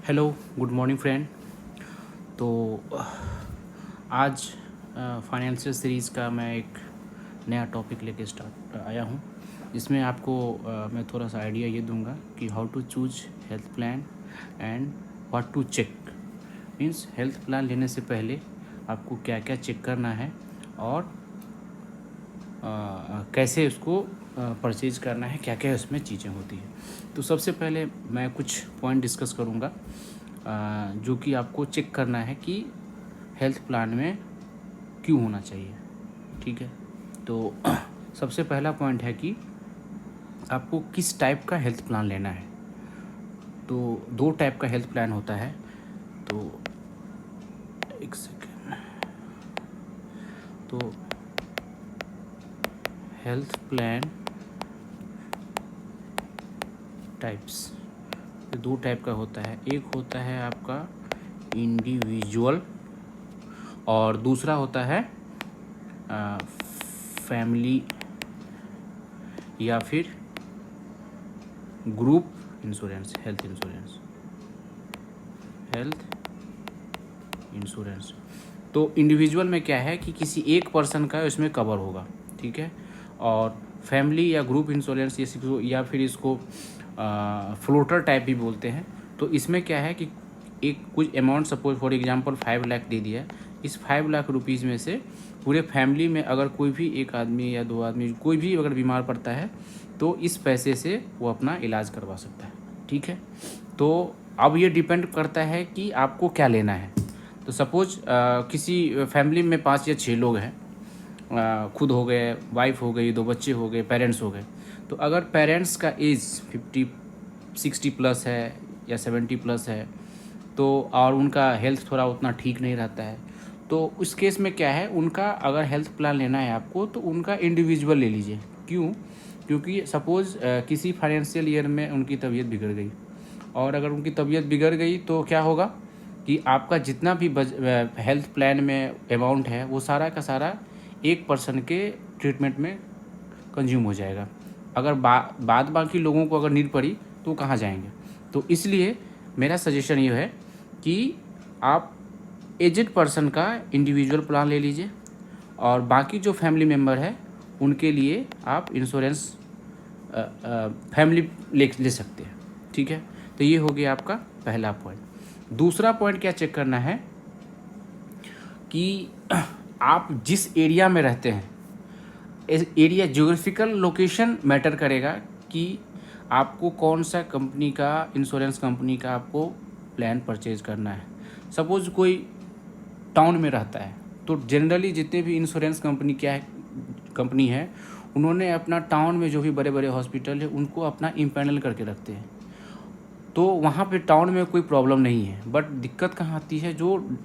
Hello, good morning friend. तो आज financial series का मैं एक नया टॉपिक लेके स्टार्ट आया हूँ, जिसमें आपको मैं थोड़ा सा आइडिया ये दूंगा कि how to choose health plan and what to check. Means health plan लेने से पहले आपको क्या क्या चेक करना है और कैसे उसको परचेज करना है, क्या क्या उसमें चीज़ें होती हैं। तो सबसे पहले मैं कुछ पॉइंट डिस्कस करूँगा जो कि आपको चेक करना है कि हेल्थ प्लान में क्यों होना चाहिए। ठीक है, तो सबसे पहला पॉइंट है कि आपको किस टाइप का हेल्थ प्लान लेना है। तो दो टाइप का हेल्थ प्लान होता है। तो एक सेकेंड। तो हेल्थ प्लान टाइप्स दो टाइप का होता है। एक होता है आपका इंडिविजुअल और दूसरा होता है फैमिली या फिर ग्रुप इंश्योरेंस, हेल्थ इंश्योरेंस। तो इंडिविजुअल में क्या है कि किसी एक पर्सन का इसमें कवर होगा, ठीक है। और फैमिली या ग्रुप इंश्योरेंस या फिर इसको फ्लोटर टाइप भी बोलते हैं। तो इसमें क्या है कि एक कुछ amount, suppose for example 5 lakh दे दिया। इस 5 लाख रुपीज़ में से पूरे फैमिली में अगर कोई भी एक आदमी या दो आदमी कोई भी अगर बीमार पड़ता है तो इस पैसे से वो अपना इलाज करवा सकता है, ठीक है। तो अब ये डिपेंड करता है कि आपको क्या लेना है। तो सपोज किसी फैमिली में 5 या 6 लोग हैं, खुद हो गए, वाइफ हो गई, 2 बच्चे हो गए, पेरेंट्स हो गए। तो अगर पेरेंट्स का एज 60 प्लस है या 70 प्लस है तो और उनका हेल्थ थोड़ा उतना ठीक नहीं रहता है, तो उस केस में क्या है, उनका अगर हेल्थ प्लान लेना है आपको तो उनका इंडिविजुअल ले लीजिए। क्यों? क्योंकि सपोज़ किसी फाइनेंशियल ईयर में उनकी तबीयत बिगड़ गई, और अगर उनकी तबीयत बिगड़ गई तो क्या होगा कि आपका जितना भी हेल्थ प्लान में अमाउंट है वो सारा का सारा एक पर्सन के ट्रीटमेंट में कंज्यूम हो जाएगा। अगर बाद बाकी लोगों को अगर नीड पड़ी तो कहाँ जाएंगे। तो इसलिए मेरा सजेशन ये है कि आप एजेड पर्सन का इंडिविजुअल प्लान ले लीजिए और बाकी जो फैमिली मेम्बर है उनके लिए आप इंश्योरेंस फैमिली ले सकते हैं, ठीक है। तो ये हो गया आपका पहला पॉइंट। दूसरा पॉइंट क्या चेक करना है कि आप जिस एरिया में रहते हैं, एरिया ज्योग्राफिकल लोकेशन मैटर करेगा कि आपको कौन सा कंपनी का, इंश्योरेंस कंपनी का आपको प्लान परचेज करना है। सपोज़ कोई टाउन में रहता है तो जनरली जितने भी इंश्योरेंस कंपनी है उन्होंने अपना टाउन में जो भी बड़े बड़े हॉस्पिटल है उनको अपना इम्पैनल करके रखते हैं। तो वहाँ पे टाउन में कोई प्रॉब्लम नहीं है, बट दिक्कत कहाँ आती है, जो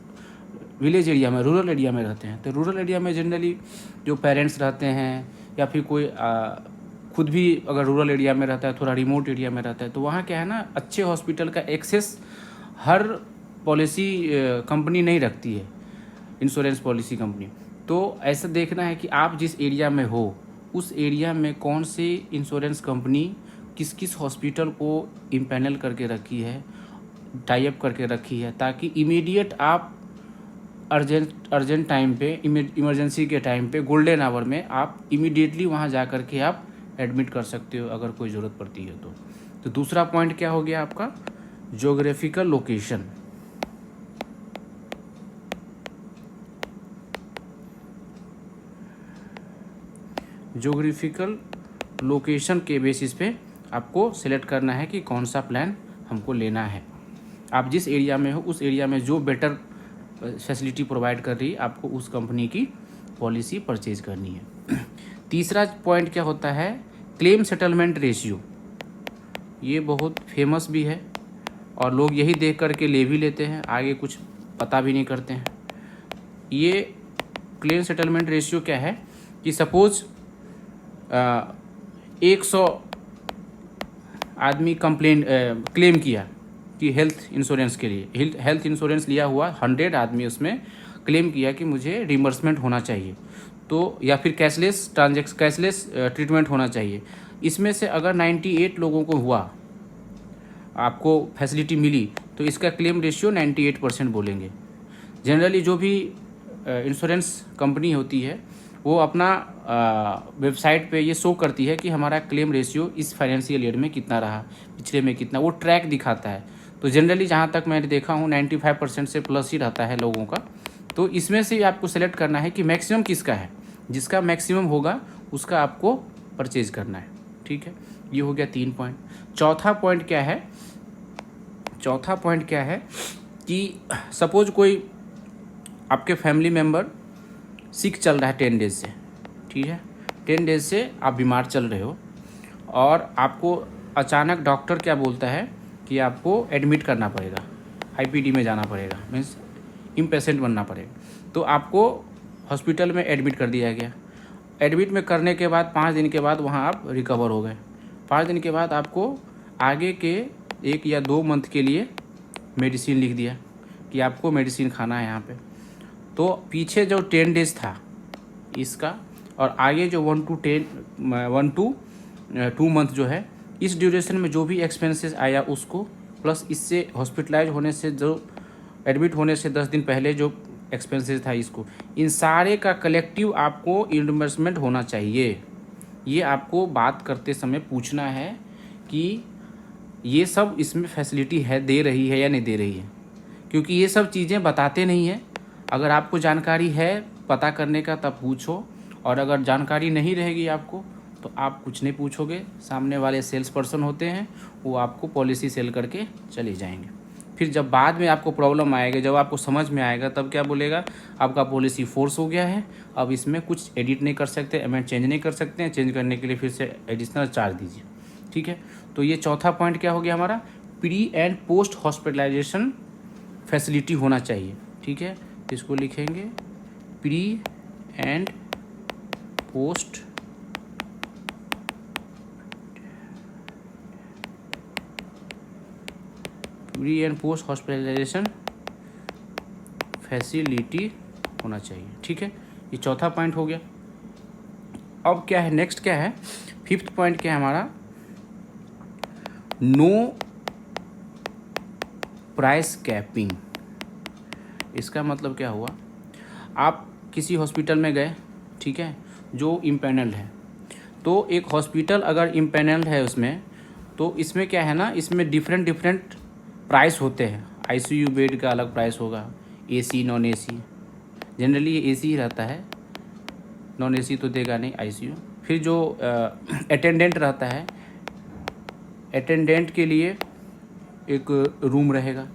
विलेज एरिया में, रूरल एरिया में रहते हैं। तो रूरल एरिया में जनरली जो पेरेंट्स रहते हैं या फिर कोई खुद भी अगर रूरल एरिया में रहता है, थोड़ा रिमोट एरिया में रहता है, तो वहाँ क्या है ना, अच्छे हॉस्पिटल का एक्सेस हर पॉलिसी कंपनी नहीं रखती है, इंश्योरेंस पॉलिसी कंपनी। तो ऐसा देखना है कि आप जिस एरिया में हो उस एरिया में कौन सी इंश्योरेंस कंपनी किस किस हॉस्पिटल को इम्पैनल करके रखी है, टाई अप करके रखी है, ताकि इमीडिएट आप अर्जेंट टाइम पे, इमरजेंसी के टाइम पे, गोल्डन आवर में आप इमीडिएटली वहाँ जा कर के आप एडमिट कर सकते हो अगर कोई ज़रूरत पड़ती है तो दूसरा पॉइंट क्या हो गया आपका, ज्योग्राफिकल लोकेशन। ज्योग्राफिकल लोकेशन के बेसिस पे आपको सेलेक्ट करना है कि कौन सा प्लान हमको लेना है। आप जिस एरिया में हो उस एरिया में जो बेटर फैसिलिटी प्रोवाइड कर रही है आपको उस कंपनी की पॉलिसी परचेज करनी है। तीसरा पॉइंट क्या होता है, क्लेम सेटलमेंट रेशियो। ये बहुत फेमस भी है और लोग यही देख करके ले भी लेते हैं, आगे कुछ पता भी नहीं करते हैं। ये क्लेम सेटलमेंट रेशियो क्या है कि सपोज 100 आदमी क्लेम किया कि हेल्थ इंश्योरेंस के लिए, हेल्थ इंश्योरेंस लिया हुआ 100 आदमी उसमें क्लेम किया कि मुझे रिम्बर्समेंट होना चाहिए, तो या फिर कैशलेस ट्रीटमेंट होना चाहिए। इसमें से अगर 98 लोगों को हुआ, आपको फैसिलिटी मिली, तो तो इसका क्लेम रेशियो 98% बोलेंगे। जनरली जो भी इंश्योरेंस कंपनी होती है वो अपना वेबसाइट पे ये शो करती है कि हमारा क्लेम रेशियो इस फाइनेंशियल ईयर में कितना रहा, पिछले में कितना, वो ट्रैक दिखाता है। तो जनरली जहाँ तक मैंने देखा हूँ 95% से प्लस ही रहता है लोगों का। तो इसमें से आपको सेलेक्ट करना है कि मैक्सिमम किसका है, जिसका मैक्सिमम होगा उसका आपको परचेज करना है। ठीक है, ये हो गया 3 पॉइंट। चौथा पॉइंट क्या है कि सपोज कोई आपके फैमिली मेम्बर सिक चल रहा है 10 डेज से, ठीक है, 10 डेज से आप बीमार चल रहे हो और आपको अचानक डॉक्टर क्या बोलता है कि आपको एडमिट करना पड़ेगा, आईपीडी में जाना पड़ेगा, मीन्स इम्पेशेंट बनना पड़ेगा। तो आपको हॉस्पिटल में एडमिट कर दिया गया। एडमिट में करने के बाद 5 दिन के बाद वहाँ आप रिकवर हो गए। 5 दिन के बाद आपको आगे के 1 या 2 मंथ के लिए मेडिसिन लिख दिया कि आपको मेडिसिन खाना है यहाँ पे। तो पीछे जो 10 डेज था इसका और आगे जो 1 to 2 मंथ जो है, इस ड्यूरेशन में जो भी एक्सपेंसेस आया उसको, प्लस इससे हॉस्पिटलाइज होने से, जो एडमिट होने से 10 दिन पहले जो एक्सपेंसेस था इसको, इन सारे का कलेक्टिव आपको रिइंबर्समेंट होना चाहिए। ये आपको बात करते समय पूछना है कि ये सब इसमें फैसिलिटी है, दे रही है या नहीं दे रही है, क्योंकि ये सब चीज़ें बताते नहीं हैं। अगर आपको जानकारी है पता करने का तब पूछो, और अगर जानकारी नहीं रहेगी आपको तो आप कुछ नहीं पूछोगे। सामने वाले सेल्स पर्सन होते हैं, वो आपको पॉलिसी सेल करके चले जाएंगे। फिर जब बाद में आपको प्रॉब्लम आएगा, जब आपको समझ में आएगा, तब क्या बोलेगा, आपका पॉलिसी फोर्स हो गया है, अब इसमें कुछ एडिट नहीं कर सकते, अमेंड चेंज नहीं कर सकते हैं, चेंज करने के लिए फिर से एडिशनल चार्ज दीजिए। ठीक है, तो ये चौथा पॉइंट क्या हो गया हमारा, pre and post hospitalisation facility होना चाहिए। ठीक है, तो इसको लिखेंगे pre and post hospitalisation facility होना चाहिए। ठीक है, ये चौथा पॉइंट हो गया। अब क्या है, नेक्स्ट क्या है, 5th पॉइंट क्या है हमारा, नो प्राइस कैपिंग। इसका मतलब क्या हुआ, आप किसी हॉस्पिटल में गए, ठीक है, जो इम्पैनल्ड है, तो एक हॉस्पिटल अगर इम्पैनल्ड है उसमें, तो इसमें क्या है ना, इसमें डिफरेंट प्राइस होते हैं। आईसीयू बेड का अलग प्राइस होगा, एसी नॉन एसी, जनरली ये एसी ही रहता है, नॉन एसी तो देगा नहीं आईसीयू। फिर जो अटेंडेंट रहता है, अटेंडेंट के लिए एक रूम रहेगा।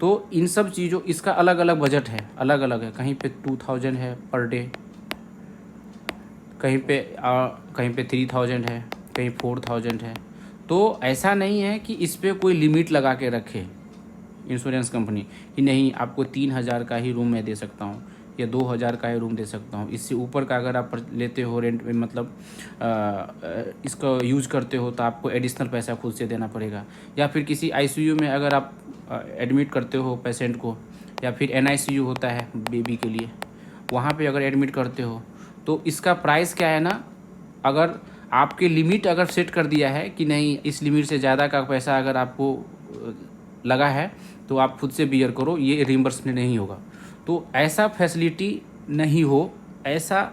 तो इन सब चीज़ों, इसका अलग अलग बजट है, अलग अलग है। कहीं पे 2000 है पर डे, कहीं पे 3000 है, कहीं 4000 है। तो ऐसा नहीं है कि इस पर कोई लिमिट लगा के रखे इंश्योरेंस कंपनी कि नहीं आपको 3000 का ही रूम मैं दे सकता हूँ या 2000 का ही रूम दे सकता हूँ। इससे ऊपर का अगर आप लेते हो रेंट में, मतलब इसको यूज़ करते हो, तो आपको एडिशनल पैसा खुद से देना पड़ेगा। या फिर किसी आईसीयू में अगर आप एडमिट करते हो पेशेंट को, या फिर एनआईसीयू होता है बेबी के लिए, वहाँ पे अगर एडमिट करते हो, तो इसका प्राइस क्या है ना, अगर आपके लिमिट अगर सेट कर दिया है कि नहीं इस लिमिट से ज़्यादा का पैसा अगर आपको लगा है तो आप खुद से बियर करो, ये रिइंबर्समेंट नहीं होगा। तो ऐसा फैसिलिटी नहीं हो, ऐसा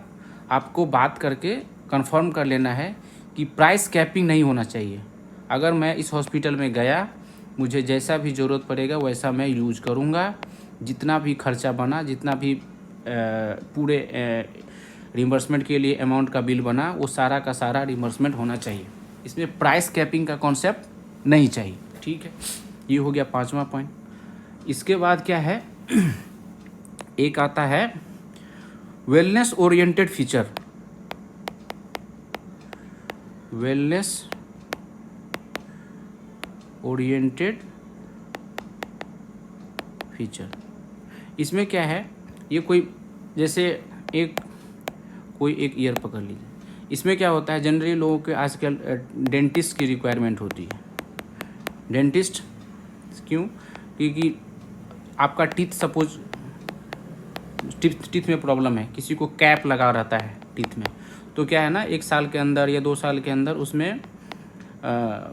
आपको बात करके कंफर्म कर लेना है कि प्राइस कैपिंग नहीं होना चाहिए। अगर मैं इस हॉस्पिटल में गया, मुझे जैसा भी ज़रूरत पड़ेगा वैसा मैं यूज़ करूँगा, जितना भी खर्चा बना, जितना भी पूरे रिइंबर्समेंट के लिए अमाउंट का बिल बना, वो सारा का सारा रिइंबर्समेंट होना चाहिए। इसमें प्राइस कैपिंग का कॉन्सेप्ट नहीं चाहिए। ठीक है, ये हो गया 5वां पॉइंट। इसके बाद क्या है, एक आता है wellness oriented feature. Wellness oriented feature, इसमें क्या है, ये कोई जैसे कोई एक ईयर पकड़ लीजिए। इसमें क्या होता है, जनरली लोगों के आजकल डेंटिस्ट की रिक्वायरमेंट होती है। डेंटिस्ट क्यों, क्योंकि आपका टीथ सपोज टीथ में प्रॉब्लम है, किसी को कैप लगा रहता है टीथ में, तो क्या है ना, 1 साल के अंदर या 2 साल के अंदर उसमें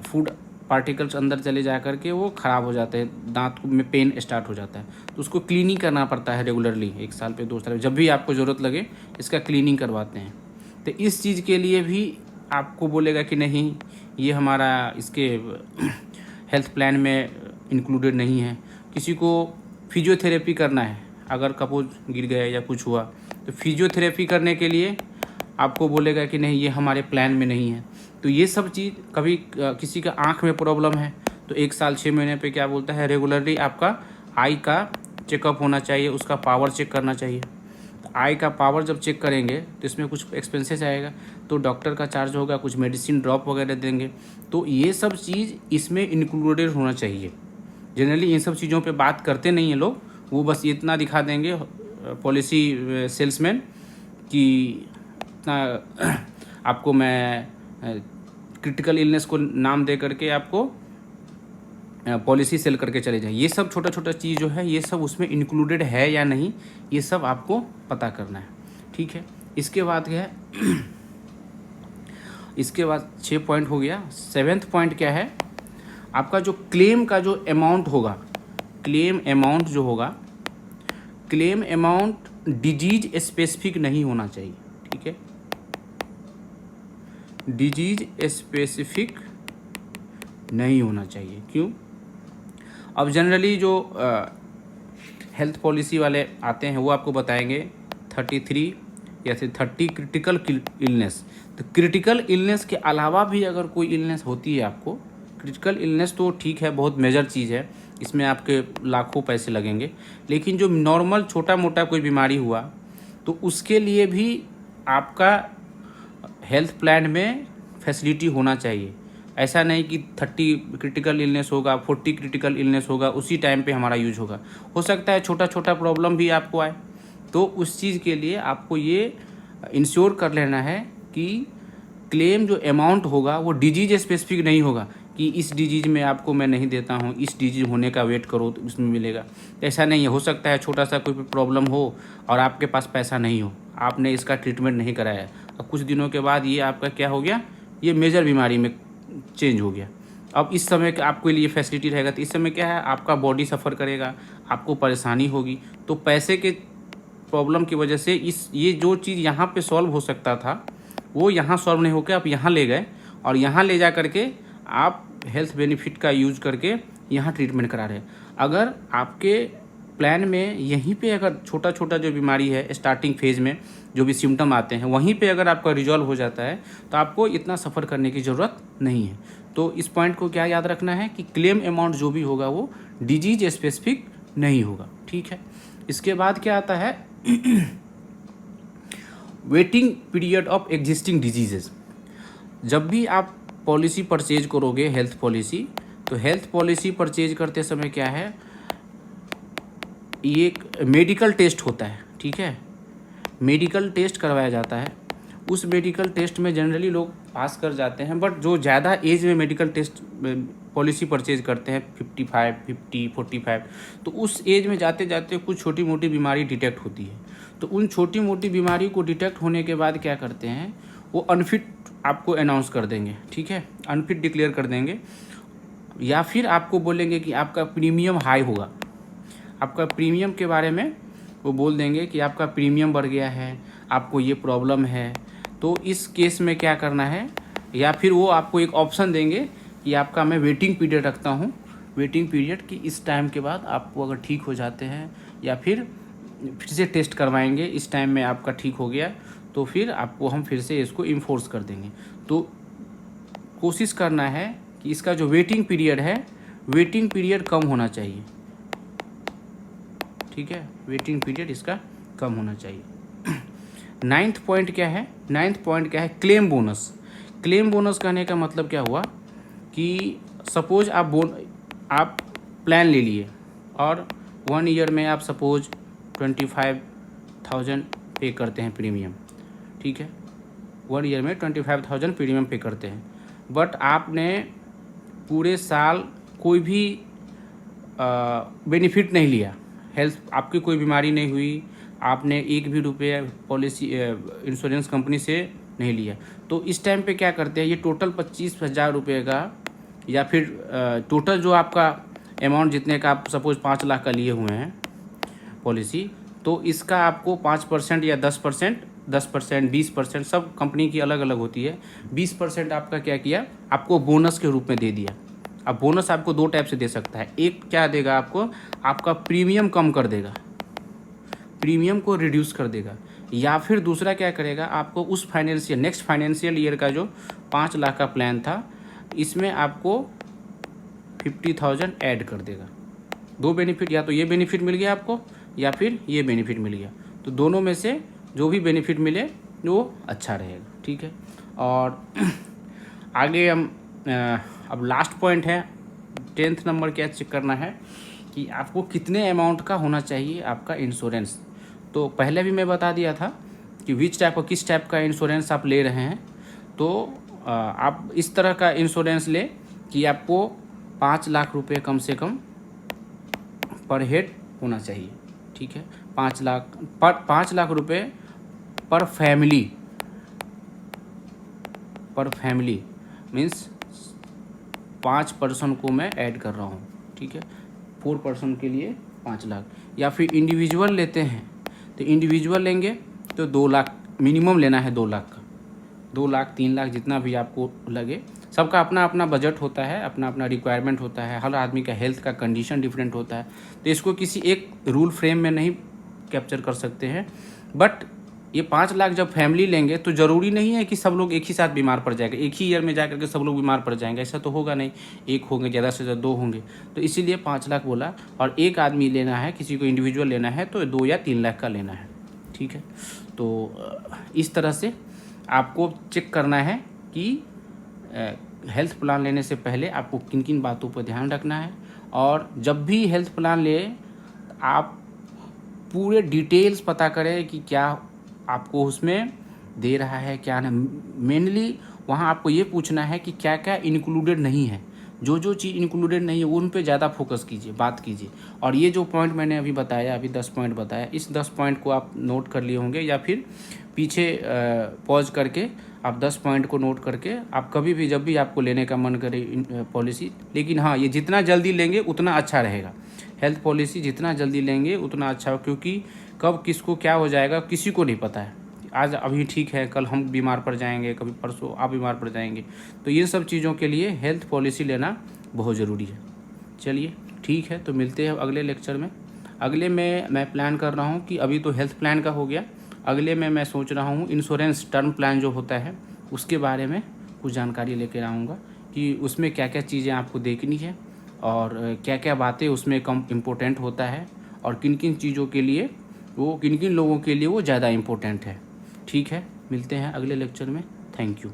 फूड पार्टिकल्स अंदर चले जा कर के वो ख़राब हो जाते हैं, दांत में पेन स्टार्ट हो जाता है। तो उसको क्लीनिंग करना पड़ता है रेगुलरली, 1 साल पे 2 साल पे, जब भी आपको ज़रूरत लगे इसका क्लीनिंग करवाते हैं। तो इस चीज़ के लिए भी आपको बोलेगा कि नहीं ये हमारा इसके हेल्थ प्लान में इंक्लूडेड नहीं है। किसी को फिजियोथेरेपी करना है, अगर सपोज गिर गया या कुछ हुआ तो फिजियोथेरेपी करने के लिए आपको बोलेगा कि नहीं ये हमारे प्लान में नहीं है। तो ये सब चीज़, कभी किसी का आँख में प्रॉब्लम है तो 1 साल 6 महीने पे क्या बोलता है रेगुलरली आपका आई का चेकअप होना चाहिए, उसका पावर चेक करना चाहिए। आई का पावर जब चेक करेंगे तो इसमें कुछ एक्सपेंसेस आएगा, तो डॉक्टर का चार्ज होगा, कुछ मेडिसिन ड्रॉप वगैरह देंगे। तो ये सब चीज़ इसमें इंक्लूडेड होना चाहिए। जनरली इन सब चीज़ों पे बात करते नहीं हैं लोग, वो बस इतना दिखा देंगे पॉलिसी सेल्समैन कि इतना आपको मैं क्रिटिकल इलनेस को नाम दे करके आपको पॉलिसी सेल करके चले जाएं। ये सब छोटा छोटा चीज़ जो है ये सब उसमें इंक्लूडेड है या नहीं, ये सब आपको पता करना है। ठीक है, इसके बाद क्या है इसके बाद 6 पॉइंट हो गया। 7वां पॉइंट क्या है, आपका जो क्लेम का जो अमाउंट होगा, क्लेम अमाउंट जो होगा, क्लेम अमाउंट डिजीज स्पेसिफिक नहीं होना चाहिए। ठीक है, डिजीज स्पेसिफिक नहीं होना चाहिए। क्यों? अब जनरली जो हेल्थ पॉलिसी वाले आते हैं वो आपको बताएंगे 33 या फिर 30 क्रिटिकल इलनेस। तो क्रिटिकल इलनेस के अलावा भी अगर कोई इलनेस होती है आपको, क्रिटिकल इलनेस तो ठीक है, बहुत मेजर चीज़ है, इसमें आपके लाखों पैसे लगेंगे। लेकिन जो नॉर्मल छोटा मोटा कोई बीमारी हुआ तो उसके लिए भी आपका हेल्थ प्लान में फैसिलिटी होना चाहिए। ऐसा नहीं कि 30 क्रिटिकल इलनेस होगा, 40 क्रिटिकल इलनेस होगा, उसी टाइम पे हमारा यूज होगा। हो सकता है छोटा छोटा प्रॉब्लम भी आपको आए, तो उस चीज़ के लिए आपको ये इंश्योर कर लेना है कि क्लेम जो अमाउंट होगा वो डिजीज स्पेसिफिक नहीं होगा कि इस डिजीज में आपको मैं नहीं देता हूँ, इस डिजीज होने का वेट करो तो उसमें मिलेगा। ऐसा नहीं है। हो सकता है छोटा सा कोई प्रॉब्लम हो और आपके पास पैसा नहीं हो, आपने इसका ट्रीटमेंट नहीं कराया, और कुछ दिनों के बाद ये आपका क्या हो गया, ये मेजर बीमारी में चेंज हो गया। अब इस समय आपके लिए फैसिलिटी रहेगा तो इस समय क्या है, आपका बॉडी सफ़र करेगा, आपको परेशानी होगी। तो पैसे के प्रॉब्लम की वजह से ये जो चीज़ यहाँ पे सॉल्व हो सकता था वो यहाँ सॉल्व नहीं होकर आप यहाँ ले गए, और यहाँ ले जा करके आप हेल्थ बेनिफिट का यूज करके यहाँ ट्रीटमेंट करा रहे हैं। अगर आपके प्लान में यहीं पे अगर छोटा छोटा जो बीमारी है स्टार्टिंग फेज में जो भी सिम्टम आते हैं वहीं पे अगर आपका रिजॉल्व हो जाता है तो आपको इतना सफ़र करने की ज़रूरत नहीं है। तो इस पॉइंट को क्या याद रखना है कि क्लेम अमाउंट जो भी होगा वो डिजीज स्पेसिफिक नहीं होगा। ठीक है, इसके बाद क्या आता है waiting period of existing diseases. जब भी आप पॉलिसी परचेज करोगे हेल्थ पॉलिसी, तो हेल्थ पॉलिसी परचेज करते समय क्या है, ये एक मेडिकल टेस्ट होता है। ठीक है, मेडिकल टेस्ट करवाया जाता है। उस मेडिकल टेस्ट में जनरली लोग पास कर जाते हैं, बट जो ज़्यादा एज में मेडिकल टेस्ट पॉलिसी परचेज करते हैं 55, 50, 45, तो उस एज में जाते जाते कुछ छोटी मोटी बीमारी डिटेक्ट होती है। तो उन छोटी मोटी बीमारी को डिटेक्ट होने के बाद क्या करते हैं, वो अनफिट आपको अनाउंस कर देंगे। ठीक है, अनफिट डिक्लेयर कर देंगे, या फिर आपको बोलेंगे कि आपका प्रीमियम हाई होगा। आपका प्रीमियम के बारे में वो बोल देंगे कि आपका प्रीमियम बढ़ गया है, आपको ये प्रॉब्लम है। तो इस केस में क्या करना है, या फिर वो आपको एक ऑप्शन देंगे कि आपका मैं वेटिंग पीरियड रखता हूँ, वेटिंग पीरियड कि इस टाइम के बाद आपको अगर ठीक हो जाते हैं या फिर से टेस्ट करवाएंगे, इस टाइम में आपका ठीक हो गया तो फिर आपको हम फिर से इसको इन्फोर्स कर देंगे। तो कोशिश करना है कि इसका जो वेटिंग पीरियड है, वेटिंग पीरियड कम होना चाहिए। ठीक है, वेटिंग पीरियड इसका कम होना चाहिए। 9वां पॉइंट क्या है, 9वां पॉइंट क्या है, क्लेम बोनस। क्लेम बोनस कहने का मतलब क्या हुआ कि सपोज आप प्लान ले लिए और 1 ईयर में आप सपोज 25,000 पे करते हैं प्रीमियम। ठीक है, 1 ईयर में 25,000 प्रीमियम पे करते हैं, बट आपने पूरे साल कोई भी बेनिफिट नहीं लिया, हेल्थ आपकी कोई बीमारी नहीं हुई, आपने एक भी रुपये पॉलिसी इंश्योरेंस कंपनी से नहीं लिया। तो इस टाइम पे क्या करते हैं, ये टोटल 25,000 रुपये का या फिर टोटल जो आपका अमाउंट जितने का आप सपोज 5 लाख का लिए हुए हैं पॉलिसी, तो इसका आपको 5% या 10%, 10%, 20%, सब कंपनी की अलग अलग होती है। 20% आपका क्या किया, आपको बोनस के रूप में दे दिया। अब बोनस आपको 2 टाइप से दे सकता है। एक क्या देगा आपको, आपका प्रीमियम कम कर देगा, प्रीमियम को रिड्यूस कर देगा। या फिर दूसरा क्या करेगा, आपको उस नेक्स्ट फाइनेंशियल ईयर का जो 5 लाख का प्लान था, इसमें आपको 50,000 ऐड कर देगा। 2 बेनिफिट, या तो ये बेनिफिट मिल गया आपको या फिर ये बेनिफिट मिल गया। तो दोनों में से जो भी बेनिफिट मिले वो अच्छा रहेगा, ठीक है। और आगे हम अब लास्ट पॉइंट है 10th नंबर, क्या चेक करना है कि आपको कितने अमाउंट का होना चाहिए आपका इंश्योरेंस। तो पहले भी मैं बता दिया था कि किस टाइप का इंश्योरेंस आप ले रहे हैं। तो आप इस तरह का इंश्योरेंस ले कि आपको 5 लाख रुपए कम से कम पर हेड होना चाहिए, ठीक है। 5 लाख रुपए पर फैमिली मीन्स 5 पर्सन को मैं ऐड कर रहा हूँ, ठीक है। 4 पर्सन के लिए 5 लाख। या फिर इंडिविजुअल लेते हैं, तो इंडिविजुअल लेंगे तो 2 लाख मिनिमम लेना है, 2 लाख का, 2 लाख 3 लाख जितना भी आपको लगे। सबका अपना अपना बजट होता है, अपना अपना रिक्वायरमेंट होता है, हर आदमी का हेल्थ का कंडीशन डिफरेंट होता है। तो इसको किसी एक रूल फ्रेम में नहीं कैप्चर कर सकते हैं। बट ये 5 लाख जब फैमिली लेंगे तो ज़रूरी नहीं है कि सब लोग एक ही साथ बीमार पड़ जाएगा, एक ही ईयर में जा करके सब लोग बीमार पड़ जाएंगे, ऐसा तो होगा नहीं। एक होंगे, ज़्यादा से ज़्यादा 2 होंगे। तो इसीलिए 5 लाख बोला। और एक आदमी लेना है, किसी को इंडिविजुअल लेना है तो 2 या 3 लाख का लेना है, ठीक है। तो इस तरह से आपको चेक करना है कि हेल्थ प्लान लेने से पहले आपको किन किन बातों पर ध्यान रखना है। और जब भी हेल्थ प्लान ले, आप पूरे डिटेल्स पता करें कि क्या आपको उसमें दे रहा है, क्या नहीं। मेनली वहाँ आपको ये पूछना है कि क्या क्या इंक्लूडेड नहीं है। जो जो चीज़ इंक्लूडेड नहीं है उन पे ज़्यादा फोकस कीजिए, बात कीजिए। और ये जो पॉइंट मैंने अभी बताया, अभी 10 पॉइंट बताया, इस 10 पॉइंट को आप नोट कर लिए होंगे, या फिर पीछे पॉज करके आप 10 पॉइंट को नोट करके आप कभी भी जब भी आपको लेने का मन करे पॉलिसी। लेकिन हाँ, ये जितना जल्दी लेंगे उतना अच्छा रहेगा। हेल्थ पॉलिसी जितना जल्दी लेंगे उतना अच्छा हो, क्योंकि कब किसको क्या हो जाएगा किसी को नहीं पता है। आज अभी ठीक है, कल हम बीमार पड़ जाएंगे, कभी परसों आप बीमार पड़ जाएंगे। तो ये सब चीज़ों के लिए हेल्थ पॉलिसी लेना बहुत ज़रूरी है। चलिए ठीक है, तो मिलते हैं अगले लेक्चर में। अगले में मैं प्लान कर रहा हूँ कि अभी तो हेल्थ प्लान का हो गया, अगले में मैं सोच रहा हूँ इंश्योरेंस टर्म प्लान जो होता है उसके बारे में कुछ जानकारी लेकर आऊँगा कि उसमें क्या क्या चीज़ें आपको देखनी है और क्या क्या बातें उसमें कम इम्पोर्टेंट होता है, और किन किन चीज़ों के लिए वो, किन किन लोगों के लिए वो ज़्यादा इम्पोर्टेंट है। ठीक है, मिलते हैं अगले लेक्चर में। Thank you.